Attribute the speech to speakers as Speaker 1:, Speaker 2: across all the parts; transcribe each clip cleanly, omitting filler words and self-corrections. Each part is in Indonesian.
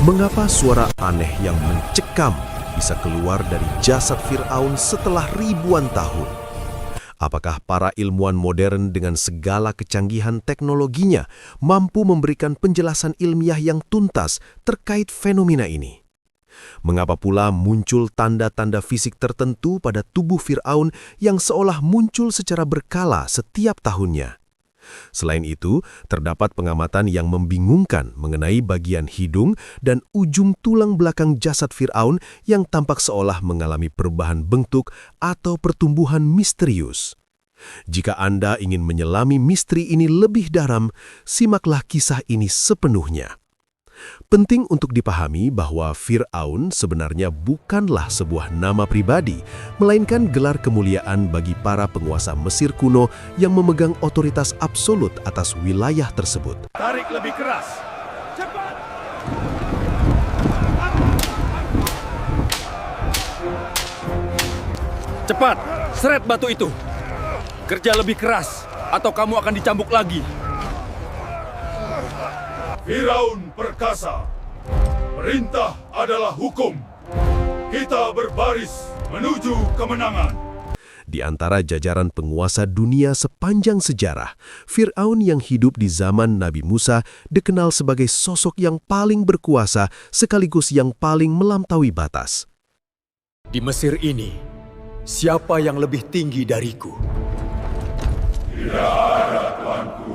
Speaker 1: Mengapa suara aneh yang mencekam bisa keluar dari jasad Fir'aun setelah ribuan tahun? Apakah para ilmuwan modern dengan segala kecanggihan teknologinya mampu memberikan penjelasan ilmiah yang tuntas terkait fenomena ini? Mengapa pula muncul tanda-tanda fisik tertentu pada tubuh Fir'aun yang seolah muncul secara berkala setiap tahunnya? Selain itu, terdapat pengamatan yang membingungkan mengenai bagian hidung dan ujung tulang belakang jasad Fir'aun yang tampak seolah mengalami perubahan bentuk atau pertumbuhan misterius. Jika Anda ingin menyelami misteri ini lebih dalam, simaklah kisah ini sepenuhnya. Penting untuk dipahami bahwa Fir'aun sebenarnya bukanlah sebuah nama pribadi, melainkan gelar kemuliaan bagi para penguasa Mesir kuno yang memegang otoritas absolut atas wilayah tersebut.
Speaker 2: Tarik lebih keras. Cepat! Cepat, seret batu itu. Kerja lebih keras, atau kamu akan dicambuk lagi.
Speaker 3: Firaun perkasa. Perintah adalah hukum. Kita berbaris menuju kemenangan.
Speaker 1: Di antara jajaran penguasa dunia sepanjang sejarah, Fir'aun yang hidup di zaman Nabi Musa dikenal sebagai sosok yang paling berkuasa sekaligus yang paling melampaui batas.
Speaker 4: Di Mesir ini, siapa yang lebih tinggi dariku?
Speaker 3: Tidak ada, Tuanku.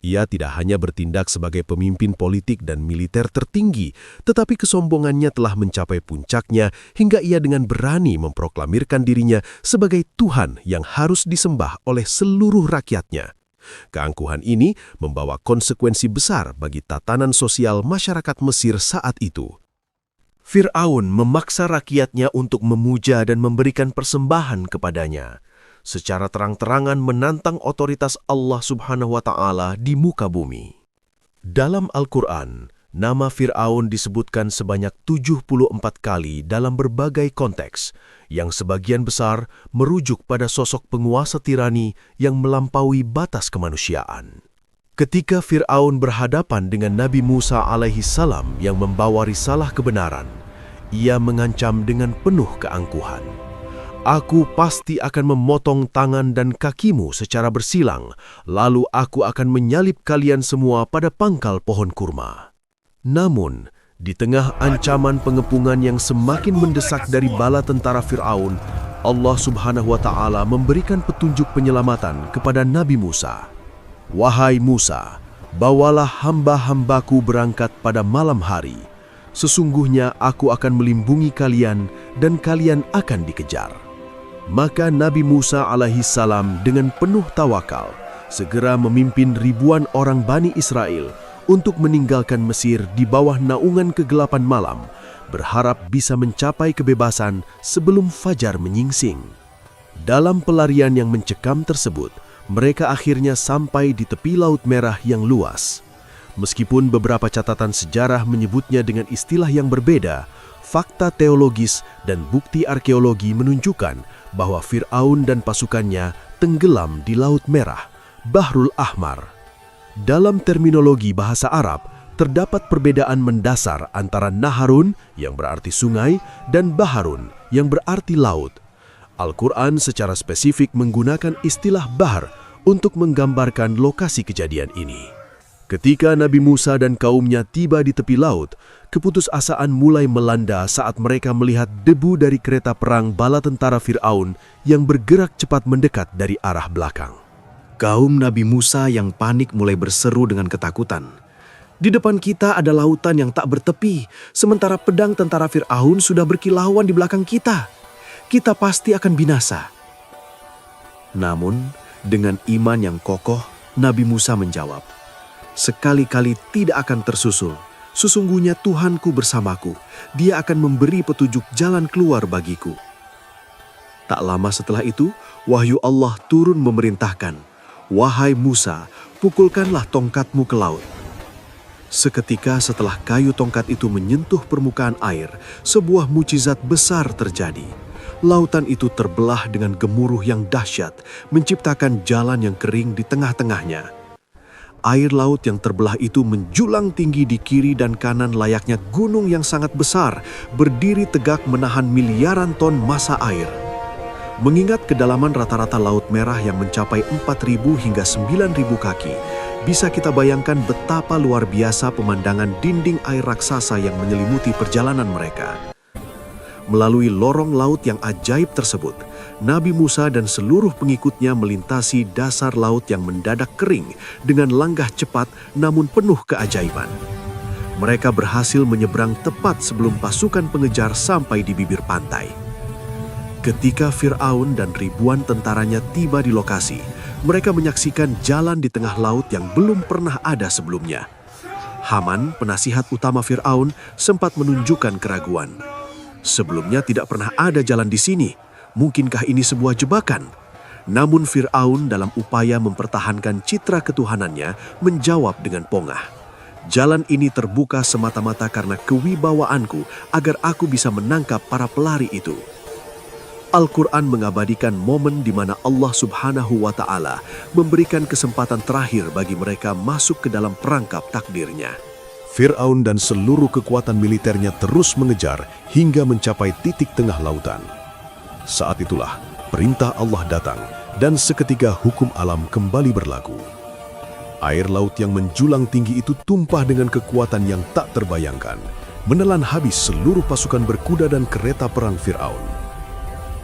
Speaker 1: Ia tidak hanya bertindak sebagai pemimpin politik dan militer tertinggi, tetapi kesombongannya telah mencapai puncaknya hingga ia dengan berani memproklamirkan dirinya sebagai Tuhan yang harus disembah oleh seluruh rakyatnya. Keangkuhan ini membawa konsekuensi besar bagi tatanan sosial masyarakat Mesir saat itu. Fir'aun memaksa rakyatnya untuk memuja dan memberikan persembahan kepadanya, secara terang-terangan menantang otoritas Allah Subhanahu wa Ta'ala di muka bumi. Dalam Al-Quran, nama Fir'aun disebutkan sebanyak 74 kali dalam berbagai konteks, yang sebagian besar merujuk pada sosok penguasa tirani yang melampaui batas kemanusiaan. Ketika Fir'aun berhadapan dengan Nabi Musa alaihissalam yang membawa risalah kebenaran, ia mengancam dengan penuh keangkuhan. Aku pasti akan memotong tangan dan kakimu secara bersilang, lalu aku akan menyalib kalian semua pada pangkal pohon kurma. Namun, di tengah ancaman pengepungan yang semakin mendesak dari bala tentara Fir'aun, Allah Subhanahu wa Ta'ala memberikan petunjuk penyelamatan kepada Nabi Musa. Wahai Musa, bawalah hamba-hambaku berangkat pada malam hari. Sesungguhnya aku akan melindungi kalian dan kalian akan dikejar. Maka Nabi Musa alaihissalam dengan penuh tawakal segera memimpin ribuan orang Bani Israel untuk meninggalkan Mesir di bawah naungan kegelapan malam, berharap bisa mencapai kebebasan sebelum fajar menyingsing. Dalam pelarian yang mencekam tersebut, mereka akhirnya sampai di tepi Laut Merah yang luas. Meskipun beberapa catatan sejarah menyebutnya dengan istilah yang berbeda, fakta teologis dan bukti arkeologi menunjukkan bahwa Fir'aun dan pasukannya tenggelam di Laut Merah, Bahrul Ahmar. Dalam terminologi bahasa Arab, terdapat perbedaan mendasar antara Naharun yang berarti sungai dan Baharun yang berarti laut. Al-Quran secara spesifik menggunakan istilah bahar untuk menggambarkan lokasi kejadian ini. Ketika Nabi Musa dan kaumnya tiba di tepi laut, keputusasaan mulai melanda saat mereka melihat debu dari kereta perang bala tentara Fir'aun yang bergerak cepat mendekat dari arah belakang.
Speaker 5: Kaum Nabi Musa yang panik mulai berseru dengan ketakutan. Di depan kita ada lautan yang tak bertepi, sementara pedang tentara Fir'aun sudah berkilauan di belakang kita. Kita pasti akan binasa. Namun, dengan iman yang kokoh, Nabi Musa menjawab, sekali-kali tidak akan tersusul. Sesungguhnya Tuhanku bersamaku. Dia akan memberi petunjuk jalan keluar bagiku. Tak lama setelah itu, wahyu Allah turun memerintahkan, wahai Musa, pukulkanlah tongkatmu ke laut. Seketika setelah kayu tongkat itu menyentuh permukaan air, sebuah mukjizat besar terjadi. Lautan itu terbelah dengan gemuruh yang dahsyat, menciptakan jalan yang kering di tengah-tengahnya. Air laut yang terbelah itu menjulang tinggi di kiri dan kanan layaknya gunung yang sangat besar, berdiri tegak menahan miliaran ton massa air. Mengingat kedalaman rata-rata Laut Merah yang mencapai 4.000 hingga 9.000 kaki, bisa kita bayangkan betapa luar biasa pemandangan dinding air raksasa yang menyelimuti perjalanan mereka. Melalui lorong laut yang ajaib tersebut, Nabi Musa dan seluruh pengikutnya melintasi dasar laut yang mendadak kering dengan langkah cepat namun penuh keajaiban. Mereka berhasil menyeberang tepat sebelum pasukan pengejar sampai di bibir pantai. Ketika Fir'aun dan ribuan tentaranya tiba di lokasi, mereka menyaksikan jalan di tengah laut yang belum pernah ada sebelumnya. Haman, penasihat utama Fir'aun, sempat menunjukkan keraguan. Sebelumnya tidak pernah ada jalan di sini. Mungkinkah ini sebuah jebakan? Namun Fir'aun dalam upaya mempertahankan citra ketuhanannya menjawab dengan pongah. Jalan ini terbuka semata-mata karena kewibawaanku agar aku bisa menangkap para pelari itu. Al-Quran mengabadikan momen di mana Allah Subhanahu wa Ta'ala memberikan kesempatan terakhir bagi mereka masuk ke dalam perangkap takdirnya.
Speaker 1: Fir'aun dan seluruh kekuatan militernya terus mengejar hingga mencapai titik tengah lautan. Saat itulah perintah Allah datang dan seketika hukum alam kembali berlaku. Air laut yang menjulang tinggi itu tumpah dengan kekuatan yang tak terbayangkan, menelan habis seluruh pasukan berkuda dan kereta perang Fir'aun.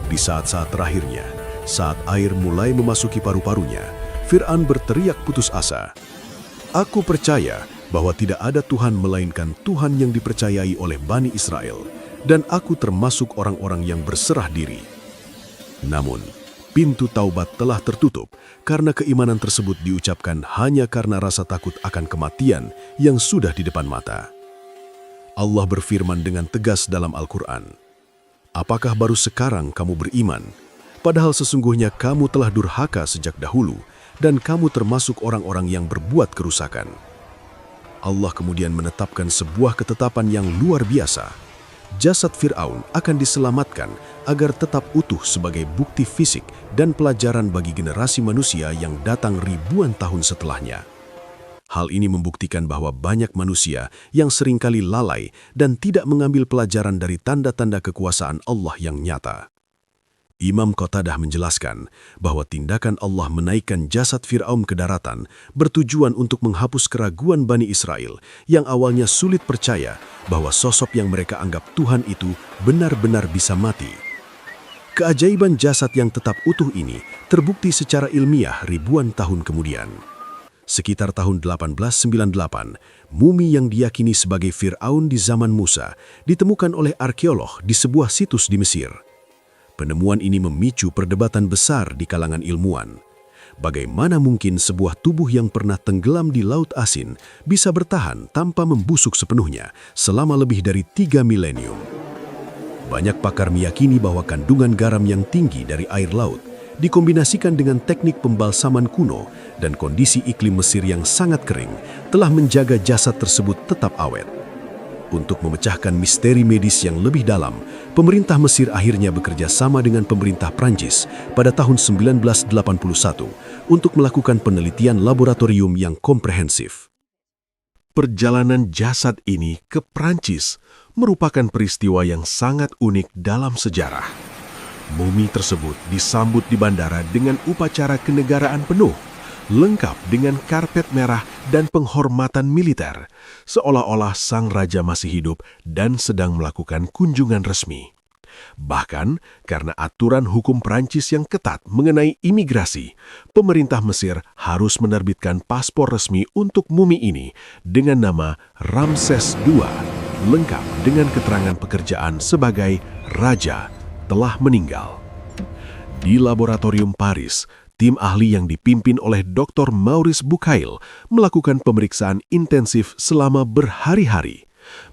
Speaker 1: Di saat-saat terakhirnya, saat air mulai memasuki paru-parunya, Fir'aun berteriak putus asa, "Aku percaya bahwa tidak ada Tuhan melainkan Tuhan yang dipercayai oleh Bani Israel, dan aku termasuk orang-orang yang berserah diri." Namun, pintu taubat telah tertutup karena keimanan tersebut diucapkan hanya karena rasa takut akan kematian yang sudah di depan mata. Allah berfirman dengan tegas dalam Al-Quran, "Apakah baru sekarang kamu beriman? Padahal sesungguhnya kamu telah durhaka sejak dahulu, dan kamu termasuk orang-orang yang berbuat kerusakan." Allah kemudian menetapkan sebuah ketetapan yang luar biasa. Jasad Fir'aun akan diselamatkan agar tetap utuh sebagai bukti fisik dan pelajaran bagi generasi manusia yang datang ribuan tahun setelahnya. Hal ini membuktikan bahwa banyak manusia yang seringkali lalai dan tidak mengambil pelajaran dari tanda-tanda kekuasaan Allah yang nyata. Imam Qatadah menjelaskan bahwa tindakan Allah menaikkan jasad Fir'aun ke daratan bertujuan untuk menghapus keraguan Bani Israel yang awalnya sulit percaya bahwa sosok yang mereka anggap Tuhan itu benar-benar bisa mati. Keajaiban jasad yang tetap utuh ini terbukti secara ilmiah ribuan tahun kemudian. Sekitar tahun 1898, mumi yang diyakini sebagai Fir'aun di zaman Musa ditemukan oleh arkeolog di sebuah situs di Mesir. Penemuan ini memicu perdebatan besar di kalangan ilmuwan. Bagaimana mungkin sebuah tubuh yang pernah tenggelam di laut asin bisa bertahan tanpa membusuk sepenuhnya selama lebih dari 3 milenium? Banyak pakar meyakini bahwa kandungan garam yang tinggi dari air laut dikombinasikan dengan teknik pembalsaman kuno dan kondisi iklim Mesir yang sangat kering telah menjaga jasad tersebut tetap awet. Untuk memecahkan misteri medis yang lebih dalam, pemerintah Mesir akhirnya bekerja sama dengan pemerintah Prancis pada tahun 1981 untuk melakukan penelitian laboratorium yang komprehensif. Perjalanan jasad ini ke Prancis merupakan peristiwa yang sangat unik dalam sejarah. Mumi tersebut disambut di bandara dengan upacara kenegaraan penuh, lengkap dengan karpet merah dan penghormatan militer, seolah-olah sang raja masih hidup dan sedang melakukan kunjungan resmi. Bahkan, karena aturan hukum Prancis yang ketat mengenai imigrasi, pemerintah Mesir harus menerbitkan paspor resmi untuk mumi ini dengan nama Ramses II, lengkap dengan keterangan pekerjaan sebagai raja telah meninggal. Di laboratorium Paris, tim ahli yang dipimpin oleh Dr. Maurice Bucaille melakukan pemeriksaan intensif selama berhari-hari.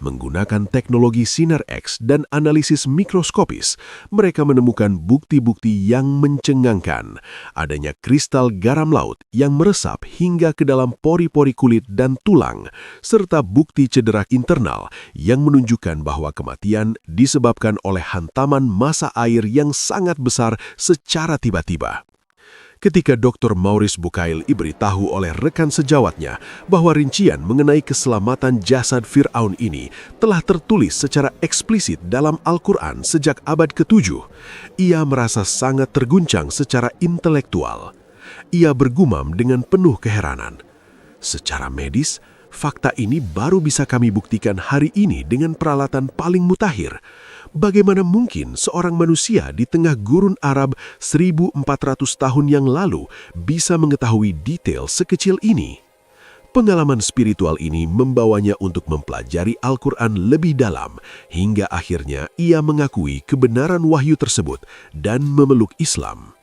Speaker 1: Menggunakan teknologi sinar X dan analisis mikroskopis, mereka menemukan bukti-bukti yang mencengangkan. Adanya kristal garam laut yang meresap hingga ke dalam pori-pori kulit dan tulang, serta bukti cedera internal yang menunjukkan bahwa kematian disebabkan oleh hantaman massa air yang sangat besar secara tiba-tiba. Ketika Dr. Maurice Bucaille diberitahu oleh rekan sejawatnya bahwa rincian mengenai keselamatan jasad Fir'aun ini telah tertulis secara eksplisit dalam Al-Quran sejak abad ke-7, ia merasa sangat terguncang secara intelektual. Ia bergumam dengan penuh keheranan. Secara medis, fakta ini baru bisa kami buktikan hari ini dengan peralatan paling mutakhir. Bagaimana mungkin seorang manusia di tengah gurun Arab 1400 tahun yang lalu bisa mengetahui detail sekecil ini? Pengalaman spiritual ini membawanya untuk mempelajari Al-Quran lebih dalam, hingga akhirnya ia mengakui kebenaran wahyu tersebut dan memeluk Islam.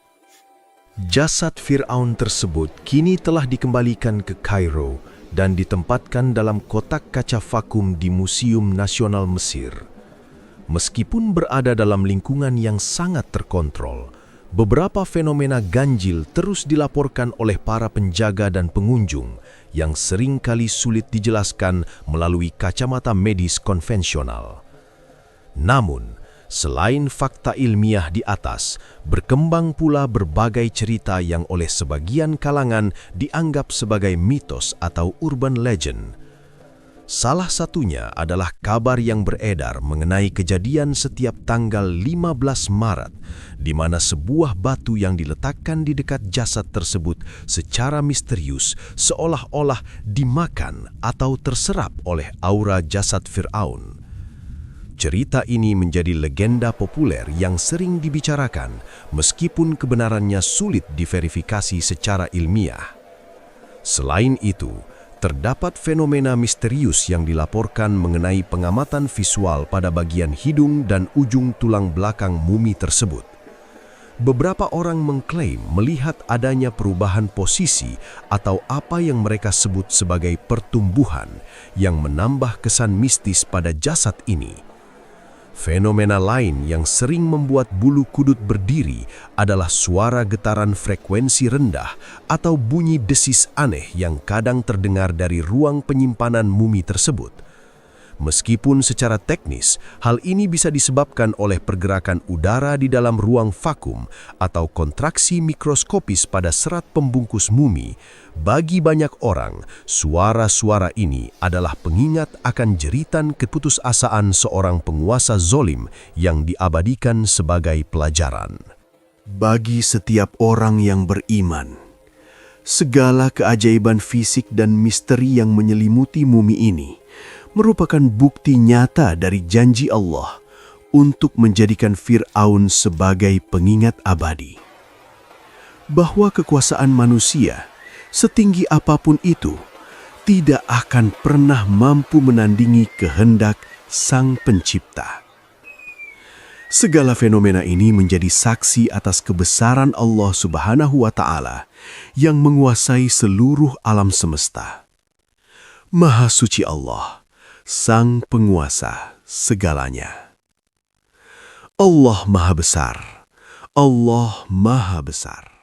Speaker 6: Jasad Fir'aun tersebut kini telah dikembalikan ke Kairo dan ditempatkan dalam kotak kaca vakum di Museum Nasional Mesir. Meskipun berada dalam lingkungan yang sangat terkontrol, beberapa fenomena ganjil terus dilaporkan oleh para penjaga dan pengunjung yang seringkali sulit dijelaskan melalui kacamata medis konvensional. Namun, selain fakta ilmiah di atas, berkembang pula berbagai cerita yang oleh sebagian kalangan dianggap sebagai mitos atau urban legend. Salah satunya adalah kabar yang beredar mengenai kejadian setiap tanggal 15 Maret, di mana sebuah batu yang diletakkan di dekat jasad tersebut secara misterius seolah-olah dimakan atau terserap oleh aura jasad Fir'aun. Cerita ini menjadi legenda populer yang sering dibicarakan, meskipun kebenarannya sulit diverifikasi secara ilmiah. Selain itu, terdapat fenomena misterius yang dilaporkan mengenai pengamatan visual pada bagian hidung dan ujung tulang belakang mumi tersebut. Beberapa orang mengklaim melihat adanya perubahan posisi atau apa yang mereka sebut sebagai pertumbuhan yang menambah kesan mistis pada jasad ini. Fenomena lain yang sering membuat bulu kudut berdiri adalah suara getaran frekuensi rendah atau bunyi desis aneh yang kadang terdengar dari ruang penyimpanan mumi tersebut. Meskipun secara teknis, hal ini bisa disebabkan oleh pergerakan udara di dalam ruang vakum atau kontraksi mikroskopis pada serat pembungkus mumi, bagi banyak orang, suara-suara ini adalah pengingat akan jeritan keputusasaan seorang penguasa zolim yang diabadikan sebagai pelajaran.
Speaker 5: Bagi setiap orang yang beriman, segala keajaiban fisik dan misteri yang menyelimuti mumi ini merupakan bukti nyata dari janji Allah untuk menjadikan Fir'aun sebagai pengingat abadi. Bahwa kekuasaan manusia, setinggi apapun itu, tidak akan pernah mampu menandingi kehendak Sang Pencipta. Segala fenomena ini menjadi saksi atas kebesaran Allah Subhanahu wa Ta'ala yang menguasai seluruh alam semesta. Maha suci Allah, Sang Penguasa segalanya. Allah Maha Besar. Allah Maha Besar.